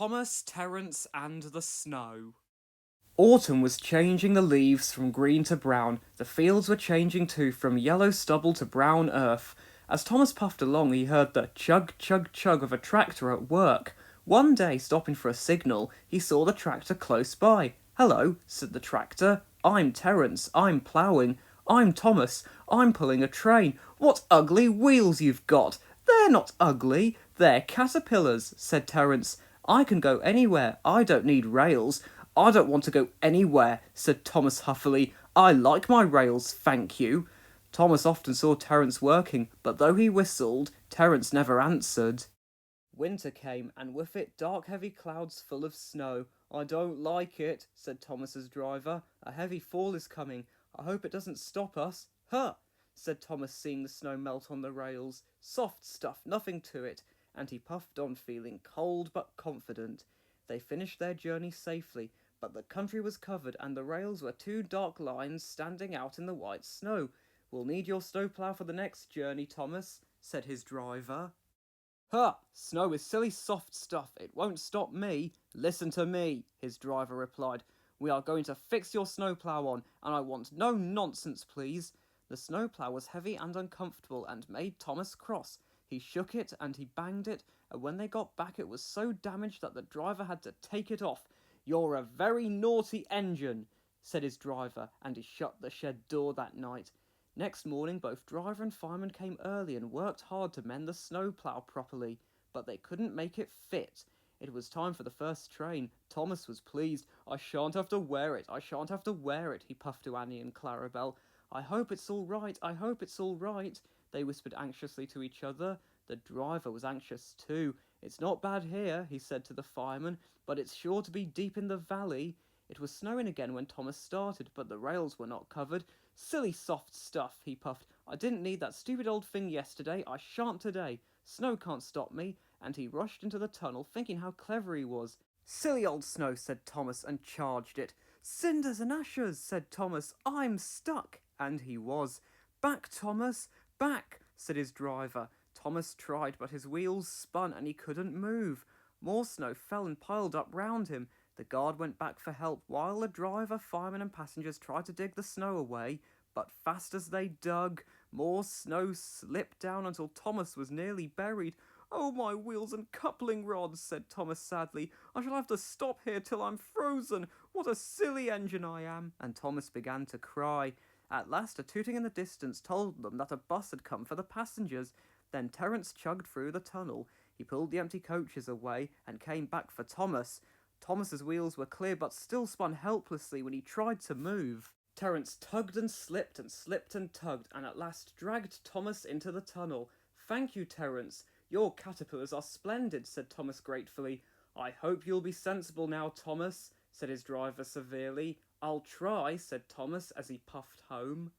Thomas, Terence, and the Snow. Autumn was changing the leaves from green to brown. The fields were changing too, from yellow stubble to brown earth. As Thomas puffed along, he heard the chug, chug, chug of a tractor at work. One day, stopping for a signal, he saw the tractor close by. "Hello," said the tractor. "I'm Terence. I'm ploughing. I'm Thomas. I'm pulling a train. What ugly wheels you've got!" "They're not ugly. They're caterpillars," said Terence. "I can go anywhere. I don't need rails." "I don't want to go anywhere," said Thomas huffily. "I like my rails, thank you." Thomas often saw Terence working, but though he whistled, Terence never answered. Winter came, and with it dark heavy clouds full of snow. "I don't like it," said Thomas's driver. "A heavy fall is coming. I hope it doesn't stop us." "Huh!" said Thomas, seeing the snow melt on the rails. "Soft stuff, nothing to it." And he puffed on, feeling cold but confident. They finished their journey safely, but the country was covered, and the rails were two dark lines standing out in the white snow. "We'll need your snowplough for the next journey, Thomas," said his driver. "Huh! Snow is silly soft stuff. It won't stop me." "Listen to me," his driver replied. "We are going to fix your snowplough on, and I want no nonsense, please." The snowplough was heavy and uncomfortable, and made Thomas cross. He shook it and he banged it, and when they got back it was so damaged that the driver had to take it off. "You're a very naughty engine," said his driver, and he shut the shed door that night. Next morning both driver and fireman came early and worked hard to mend the snowplough properly, but they couldn't make it fit. It was time for the first train. Thomas was pleased. "I shan't have to wear it, I shan't have to wear it," he puffed to Annie and Clarabel. "I hope it's all right, I hope it's all right," they whispered anxiously to each other. The driver was anxious too. "It's not bad here," he said to the fireman, "but it's sure to be deep in the valley." It was snowing again when Thomas started, but the rails were not covered. "Silly soft stuff," he puffed. "I didn't need that stupid old thing yesterday. I shan't today. Snow can't stop me." And he rushed into the tunnel, thinking how clever he was. "Silly old snow," said Thomas, and charged it. "Cinders and ashes," said Thomas. "I'm stuck." And he was. "Back, Thomas, back," said his driver. Thomas tried, but his wheels spun and he couldn't move. More snow fell and piled up round him. The guard went back for help, while the driver, firemen, and passengers tried to dig the snow away. But fast as they dug, more snow slipped down until Thomas was nearly buried. "Oh, my wheels and coupling rods," said Thomas sadly. "I shall have to stop here till I'm frozen. What a silly engine I am." And Thomas began to cry. At last a tooting in the distance told them that a bus had come for the passengers. Then Terence chugged through the tunnel. He pulled the empty coaches away and came back for Thomas. Thomas's wheels were clear, but still spun helplessly when he tried to move. Terence tugged and slipped and tugged, and at last dragged Thomas into the tunnel. "Thank you, Terence. Your caterpillars are splendid," said Thomas gratefully. "I hope you'll be sensible now, Thomas," said his driver severely. "I'll try," said Thomas as he puffed home.